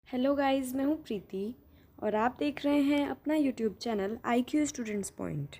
Hello guys, मैं हूँ प्रीति और आप देख रहे हैं अपना YouTube channel IQ students point.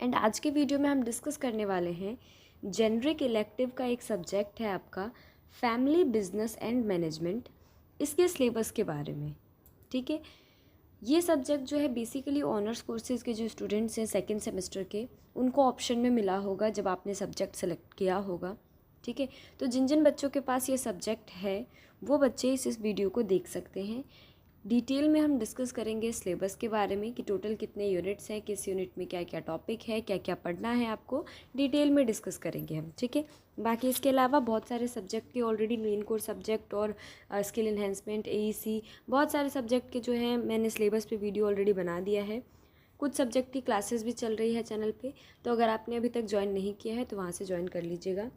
And आज के वीडियो में हम डिस्कस करने वाले हैं जेनरिक इलेक्टिव का एक सब्जेक्ट है आपका फैमिली बिजनेस एंड मैनेजमेंट, इसके सिलेबस के बारे में। ठीक है, ये सब्जेक्ट जो है बेसिकली ऑनर्स कोर्सेज़ के जो स्टूडेंट्स हैं सेकेंड सेमेस्टर के, उनको ऑप्शन में मिला होगा जब आपने सब्जेक्ट सेलेक्ट किया होगा। ठीक है, तो जिन जिन बच्चों के पास ये सब्जेक्ट है वो बच्चे इस वीडियो को देख सकते हैं। डिटेल में हम डिस्कस करेंगे सिलेबस के बारे में कि टोटल कितने यूनिट्स हैं, किस यूनिट में क्या क्या टॉपिक है, क्या क्या पढ़ना है आपको, डिटेल में डिस्कस करेंगे हम। ठीक है, बाकी इसके अलावा बहुत सारे सब्जेक्ट के ऑलरेडी मेन कोर्स सब्जेक्ट और स्किल इन्हेंसमेंट AEC बहुत सारे सब्जेक्ट के जो हैं मैंने सिलेबस पे वीडियो ऑलरेडी बना दिया है। कुछ सब्जेक्ट की क्लासेस भी चल रही है चैनल पे, तो अगर आपने अभी तक ज्वाइन नहीं किया है तो वहाँ से ज्वाइन कर लीजिएगा।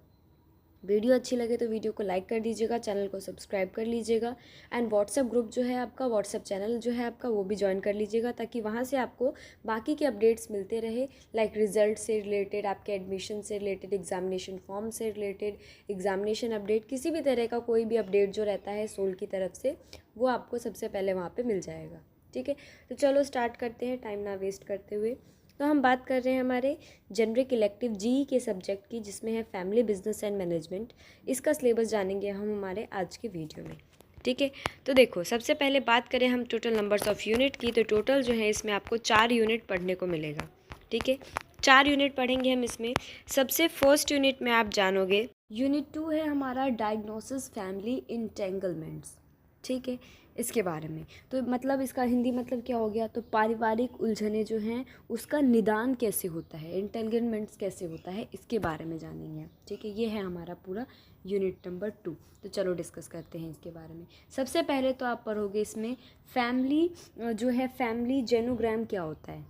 वीडियो अच्छी लगे तो वीडियो को लाइक कर दीजिएगा, चैनल को सब्सक्राइब कर लीजिएगा एंड व्हाट्सएप ग्रुप जो है आपका, व्हाट्सएप चैनल जो है आपका, वो भी ज्वाइन कर लीजिएगा ताकि वहाँ से आपको बाकी के अपडेट्स मिलते रहे, लाइक रिजल्ट से रिलेटेड, आपके एडमिशन से रिलेटेड, एग्जामिनेशन फॉर्म से रिलेटेड, एग्जामिनेशन अपडेट, किसी भी तरह का कोई भी अपडेट जो रहता है सोल की तरफ से, वो आपको सबसे पहले वहाँ पर मिल जाएगा। ठीक है, तो चलो स्टार्ट करते हैं टाइम ना वेस्ट करते हुए। तो हम बात कर रहे हैं हमारे जेनरिक इलेक्टिव GE के सब्जेक्ट की, जिसमें है फैमिली बिजनेस एंड मैनेजमेंट। इसका सिलेबस जानेंगे हम हमारे आज के वीडियो में। ठीक है, तो देखो सबसे पहले बात करें हम टोटल नंबर्स ऑफ यूनिट की, तो टोटल जो है इसमें आपको 4 यूनिट पढ़ने को मिलेगा। ठीक है, 4 यूनिट पढ़ेंगे हम इसमें। सबसे फर्स्ट यूनिट में आप जानोगे यूनिट 2 है हमारा डायग्नोसिस फैमिली इंटेंगलमेंट्स। ठीक है, इसके बारे में तो मतलब इसका हिंदी मतलब क्या हो गया, तो पारिवारिक उलझने जो हैं उसका निदान कैसे होता है, इंटेंगलमेंट्स कैसे होता है, इसके बारे में जानेंगे। ठीक है, ये है हमारा पूरा यूनिट नंबर 2। तो चलो डिस्कस करते हैं इसके बारे में। सबसे पहले तो आप पढ़ोगे इसमें फैमिली जो है, फैमिली जेनोग्राम क्या होता है।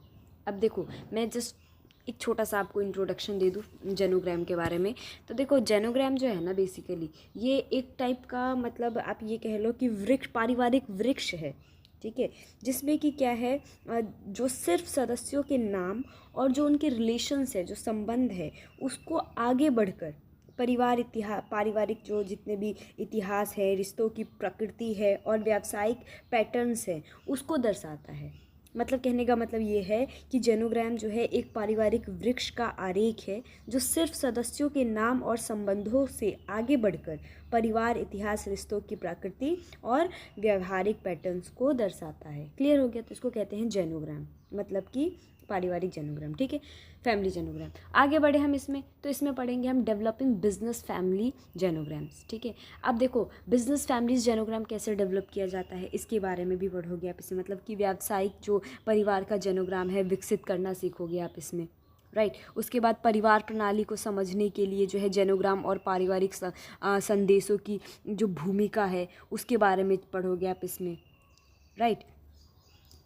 अब देखो मैं जस्ट एक छोटा सा आपको इंट्रोडक्शन दे दूँ जेनोग्राम के बारे में। तो देखो जेनोग्राम जो है ना, बेसिकली ये एक टाइप का, मतलब आप ये कह लो कि वृक्ष, पारिवारिक वृक्ष है। ठीक है, जिसमें कि क्या है, जो सिर्फ सदस्यों के नाम और जो उनके रिलेशंस है, जो संबंध है, उसको आगे बढ़कर परिवार इतिहास, पारिवारिक जो जितने भी इतिहास है, रिश्तों की प्रकृति है और व्यावसायिक पैटर्न्स है, उसको दर्शाता है। मतलब कहने का मतलब ये है कि जेनोग्राम जो है एक पारिवारिक वृक्ष का आरेख है जो सिर्फ सदस्यों के नाम और संबंधों से आगे बढ़कर परिवार इतिहास, रिश्तों की प्रकृति और व्यवहारिक पैटर्न्स को दर्शाता है। क्लियर हो गया, तो इसको कहते हैं जेनोग्राम, मतलब कि पारिवारिक जेनोग्राम। ठीक है, फैमिली जेनोग्राम। आगे बढ़े हम इसमें, तो इसमें पढ़ेंगे हम डेवलपिंग बिजनेस फैमिली जेनोग्राम्स। ठीक है, अब देखो बिजनेस फैमिलीज जेनोग्राम कैसे डेवलप किया जाता है इसके बारे में भी पढ़ोगे आप इसमें, मतलब कि व्यावसायिक जो परिवार का जेनोग्राम है विकसित करना सीखोगे आप इसमें। राइट, उसके बाद परिवार प्रणाली को समझने के लिए जो है जेनोग्राम और पारिवारिक संदेशों की जो भूमिका है उसके बारे में पढ़ोगे आप इसमें। राइट,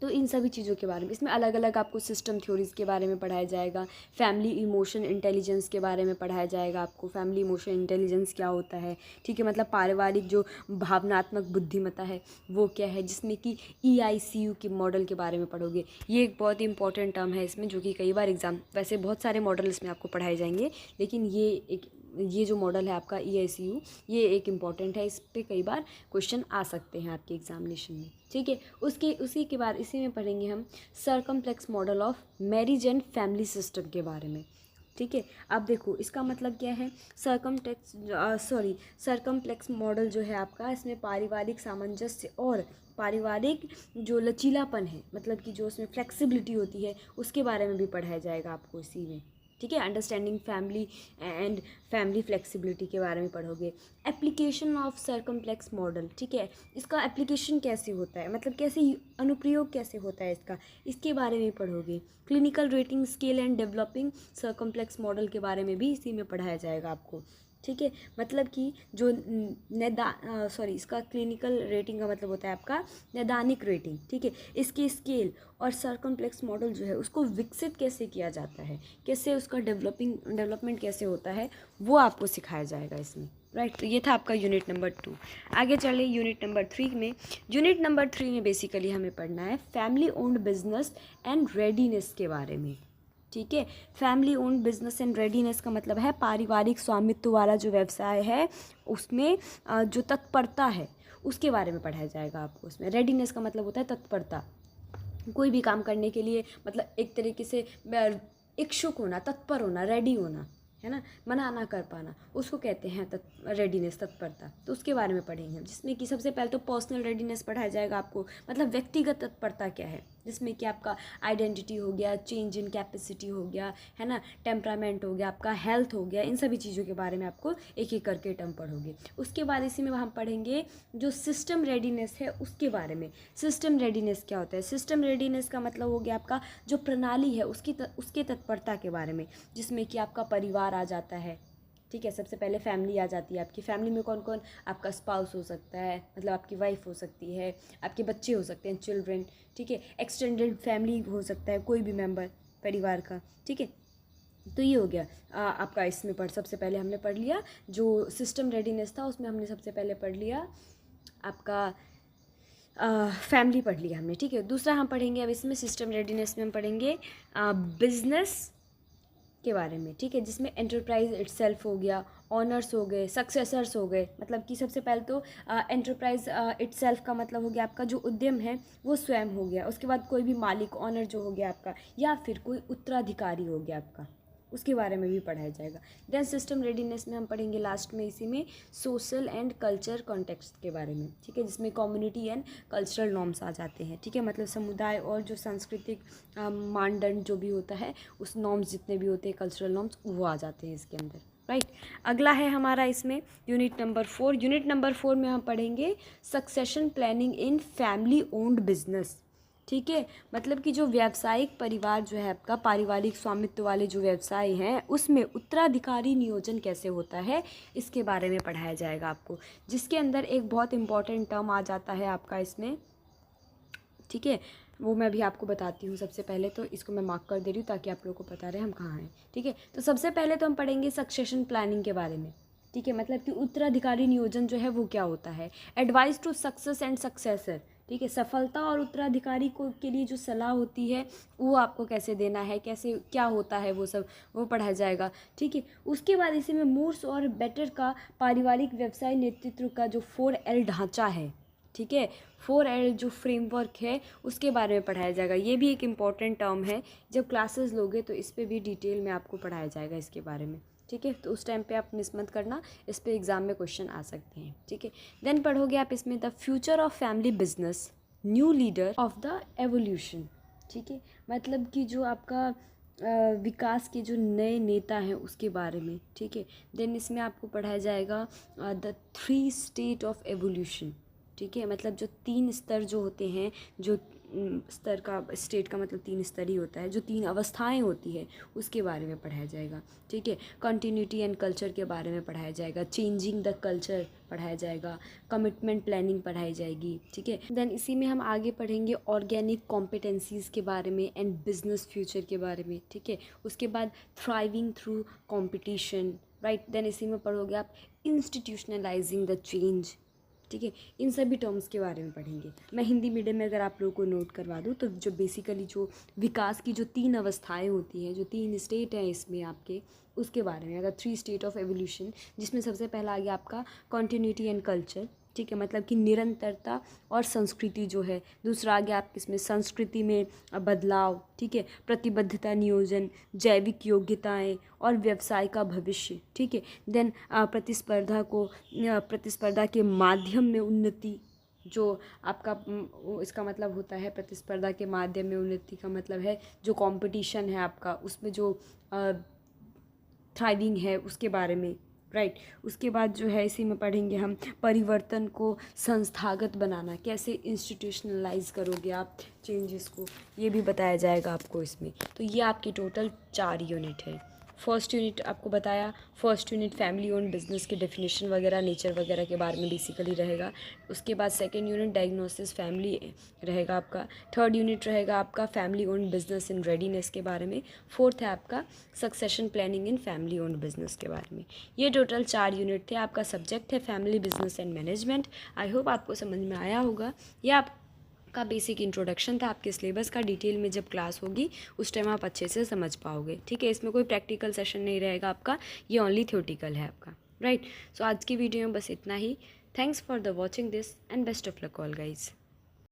तो इन सभी चीज़ों के बारे में इसमें अलग अलग आपको सिस्टम थ्योरीज़ के बारे में पढ़ाया जाएगा। फैमिली इमोशन इंटेलिजेंस के बारे में पढ़ाया जाएगा आपको, फैमिली इमोशन इंटेलिजेंस क्या होता है। ठीक है, मतलब पारिवारिक जो भावनात्मक बुद्धिमत्ता है वो क्या है, जिसमें कि EICU के मॉडल के बारे में पढ़ोगे। ये एक बहुत ही इंपॉर्टेंट टर्म है इसमें, जो कि कई बार एग्जाम, वैसे बहुत सारे मॉडल इसमें आपको पढ़ाए जाएंगे, लेकिन ये जो मॉडल है आपका EICU, ये एक इम्पॉर्टेंट है, इस पर कई बार क्वेश्चन आ सकते हैं आपके एग्जामिनेशन में। ठीक है, उसी के बाद इसी में पढ़ेंगे हम circumplex model of marriage and family system के बारे में। ठीक है, अब देखो इसका मतलब क्या है, सर्कम्प्लेक्स मॉडल जो है आपका, इसमें पारिवारिक सामंजस्य और पारिवारिक जो लचीलापन है, मतलब कि जो उसमें फ्लेक्सिबिलिटी होती है, उसके बारे में भी पढ़ाया जाएगा आपको इसी में। ठीक है, understanding family and family flexibility के बारे में पढ़ोगे। एप्लीकेशन ऑफ सर्कम्प्लेक्स मॉडल, ठीक है, इसका एप्लीकेशन कैसे होता है, मतलब कैसे अनुप्रयोग कैसे होता है इसका, इसके बारे में पढ़ोगे। Clinical rating scale and developing circumplex model के बारे में भी इसी में पढ़ाया जाएगा आपको। ठीक है, मतलब कि जो इसका क्लिनिकल रेटिंग का मतलब होता है आपका नैदानिक रेटिंग। ठीक है, इसकी स्केल और सर्कम्प्लेक्स मॉडल जो है उसको विकसित कैसे किया जाता है, कैसे उसका डेवलपमेंट कैसे होता है, वो आपको सिखाया जाएगा इसमें। राइट, तो ये था आपका यूनिट नंबर 2। आगे चले यूनिट नंबर 3 में। यूनिट नंबर 3 में बेसिकली हमें पढ़ना है family owned business and readiness के बारे में। ठीक है, family owned business and readiness का मतलब है पारिवारिक स्वामित्व वाला जो व्यवसाय है उसमें जो तत्परता है उसके बारे में पढ़ाया जाएगा आपको उसमें। रेडीनेस का मतलब होता है तत्परता, कोई भी काम करने के लिए मतलब एक तरीके से इच्छुक होना, तत्पर होना, रेडी होना, है ना, मना ना कर पाना, उसको कहते हैं रेडीनेस, तत्परता। तो उसके बारे में पढ़ेंगे हम, जिसमें कि सबसे पहले तो पर्सनल रेडीनेस पढ़ाया जाएगा आपको, मतलब व्यक्तिगत तत्परता क्या है, जिसमें कि आपका आइडेंटिटी हो गया, चेंज इन कैपेसिटी हो गया, है ना, टेम्परामेंट हो गया, आपका हेल्थ हो गया, इन सभी चीज़ों के बारे में आपको एक एक करके टर्म पढ़ोगे। उसके बाद इसी में हम पढ़ेंगे जो सिस्टम रेडीनेस है उसके बारे में। सिस्टम रेडीनेस क्या होता है? सिस्टम रेडीनेस का मतलब हो गया आपका जो प्रणाली है उसके तत्परता के बारे में, जिसमें कि आपका परिवार आ जाता है, ठीक है। सबसे पहले फैमिली आ जाती है। आपकी फैमिली में कौन कौन? आपका स्पाउस हो सकता है, मतलब आपकी वाइफ हो सकती है, आपके बच्चे हो सकते हैं, चिल्ड्रन, ठीक है। एक्सटेंडेड फैमिली हो सकता है, कोई भी मेंबर परिवार का, ठीक है। तो ये हो गया आपका इसमें सबसे पहले हमने पढ़ लिया जो सिस्टम रेडीनेस था, उसमें हमने सबसे पहले पढ़ लिया आपका फैमिली पढ़ लिया हमने, ठीक है। दूसरा हम पढ़ेंगे अब इसमें सिस्टम रेडीनेस में हम पढ़ेंगे बिजनेस के बारे में, ठीक है, जिसमें एंटरप्राइज इटसेल्फ हो गया, ऑनर्स हो गए, सक्सेसर्स हो गए। मतलब कि सबसे पहले तो एंटरप्राइज इटसेल्फ का मतलब हो गया आपका जो उद्यम है वो स्वयं हो गया। उसके बाद कोई भी मालिक, ऑनर जो हो गया आपका, या फिर कोई उत्तराधिकारी हो गया आपका, उसके बारे में भी पढ़ाया जाएगा। देन सिस्टम रेडीनेस में हम पढ़ेंगे लास्ट में इसी में सोशल एंड कल्चर कॉन्टेक्स्ट के बारे में, ठीक है, जिसमें कम्युनिटी एंड कल्चरल नॉर्म्स आ जाते हैं, ठीक है। मतलब समुदाय और जो सांस्कृतिक मानदंड जो भी होता है, उस नॉर्म्स जितने भी होते हैं, कल्चरल नॉर्म्स, वो आ जाते हैं इसके अंदर, राइट। अगला है हमारा इसमें यूनिट नंबर 4। यूनिट नंबर 4 में हम पढ़ेंगे succession planning in family owned business, ठीक है। मतलब कि जो व्यावसायिक परिवार जो है आपका, पारिवारिक स्वामित्व वाले जो व्यवसाय हैं, उसमें उत्तराधिकारी नियोजन कैसे होता है, इसके बारे में पढ़ाया जाएगा आपको, जिसके अंदर एक बहुत इंपॉर्टेंट टर्म आ जाता है आपका इसमें, ठीक है। वो मैं भी आपको बताती हूँ। सबसे पहले तो इसको मैं मार्क कर दे रही हूँ ताकि आप लोगों को पता रहे हम कहाँ हैं, ठीक है। तो सबसे पहले तो हम पढ़ेंगे सक्सेशन प्लानिंग के बारे में, ठीक है। मतलब कि उत्तराधिकारी नियोजन जो है वो क्या होता है। Advice to success and successor, ठीक है, सफलता और उत्तराधिकारी को के लिए जो सलाह होती है वो आपको कैसे देना है, कैसे क्या होता है, वो सब वो पढ़ाया जाएगा, ठीक है। उसके बाद इसी में मूर्स और बेटर का पारिवारिक व्यवसाय नेतृत्व का जो 4L ढांचा है, ठीक है, 4L जो फ्रेमवर्क है उसके बारे में पढ़ाया जाएगा। ये भी एक इम्पॉर्टेंट टर्म है, जब क्लासेस लोगे तो इस पर भी डिटेल में आपको पढ़ाया जाएगा इसके बारे में, ठीक है। तो उस टाइम पे आप मिस मत करना, इस पे एग्ज़ाम में क्वेश्चन आ सकते हैं, ठीक है। देन पढ़ोगे आप इसमें the future of family business, new leader of the evolution, ठीक है। मतलब कि जो आपका विकास के जो नए नेता हैं उसके बारे में, ठीक है। देन इसमें आपको पढ़ाया जाएगा द 3 स्टेट ऑफ एवोल्यूशन, ठीक है। मतलब जो 3 स्तर जो होते हैं, जो स्तर का स्टेट का मतलब 3 स्तर ही होता है, जो 3 अवस्थाएं होती है उसके बारे में पढ़ाया जाएगा, ठीक है। कंटिन्यूटी एंड कल्चर के बारे में पढ़ाया जाएगा, चेंजिंग द कल्चर पढ़ाया जाएगा, कमिटमेंट प्लानिंग पढ़ाई जाएगी, ठीक है। देन इसी में हम आगे पढ़ेंगे ऑर्गेनिक कॉम्पिटेंसीज़ के बारे में एंड बिजनेस फ्यूचर के बारे में, ठीक है। उसके बाद thriving through competition, right. Then इसी में पढ़ोगे आप इंस्टीट्यूशनलाइजिंग द चेंज, ठीक है। इन सभी टर्म्स के बारे में पढ़ेंगे। मैं हिंदी मीडियम में अगर आप लोगों को नोट करवा दूँ तो जो बेसिकली जो विकास की जो 3 अवस्थाएं होती हैं, जो 3 स्टेट हैं इसमें आपके, उसके बारे में, अगर 3 स्टेट ऑफ एवोल्यूशन, जिसमें सबसे पहला आ गया आपका कॉन्टिन्यूटी एंड कल्चर, ठीक है, मतलब कि निरंतरता और संस्कृति जो है। दूसरा आ गया आपके इसमें संस्कृति में बदलाव, ठीक है, प्रतिबद्धता नियोजन, जैविक योग्यताएं और व्यवसाय का भविष्य, ठीक है। देन प्रतिस्पर्धा के माध्यम में उन्नति, जो आपका इसका मतलब होता है प्रतिस्पर्धा के माध्यम में उन्नति का मतलब है जो कंपटीशन है आपका, उसमें जो थ्राइविंग है उसके बारे में, राइट। उसके बाद जो है इसी में पढ़ेंगे हम परिवर्तन को संस्थागत बनाना, कैसे इंस्टीट्यूशनलाइज करोगे आप चेंजेस को, ये भी बताया जाएगा आपको इसमें। तो ये आपकी टोटल 4 यूनिट है। फर्स्ट यूनिट आपको बताया, first unit family own business के डेफिनेशन वगैरह, नेचर वगैरह के बारे में बेसिकली रहेगा। उसके बाद सेकंड यूनिट डायग्नोसिस फैमिली रहेगा आपका। थर्ड यूनिट रहेगा आपका family own business in readiness के बारे में। फोर्थ है आपका succession planning in family own business के बारे में। ये टोटल 4 यूनिट थे। आपका सब्जेक्ट है family business and management. I hope आपको समझ में आया होगा। ये आप का बेसिक इंट्रोडक्शन था आपके सिलेबस का। डिटेल में जब क्लास होगी उस टाइम आप अच्छे से समझ पाओगे, ठीक है। इसमें कोई प्रैक्टिकल सेशन नहीं रहेगा आपका, ये ओनली थ्योरेटिकल है आपका, राइट। सो आज की वीडियो में बस इतना ही। Thanks for the watching this and best of luck all guys.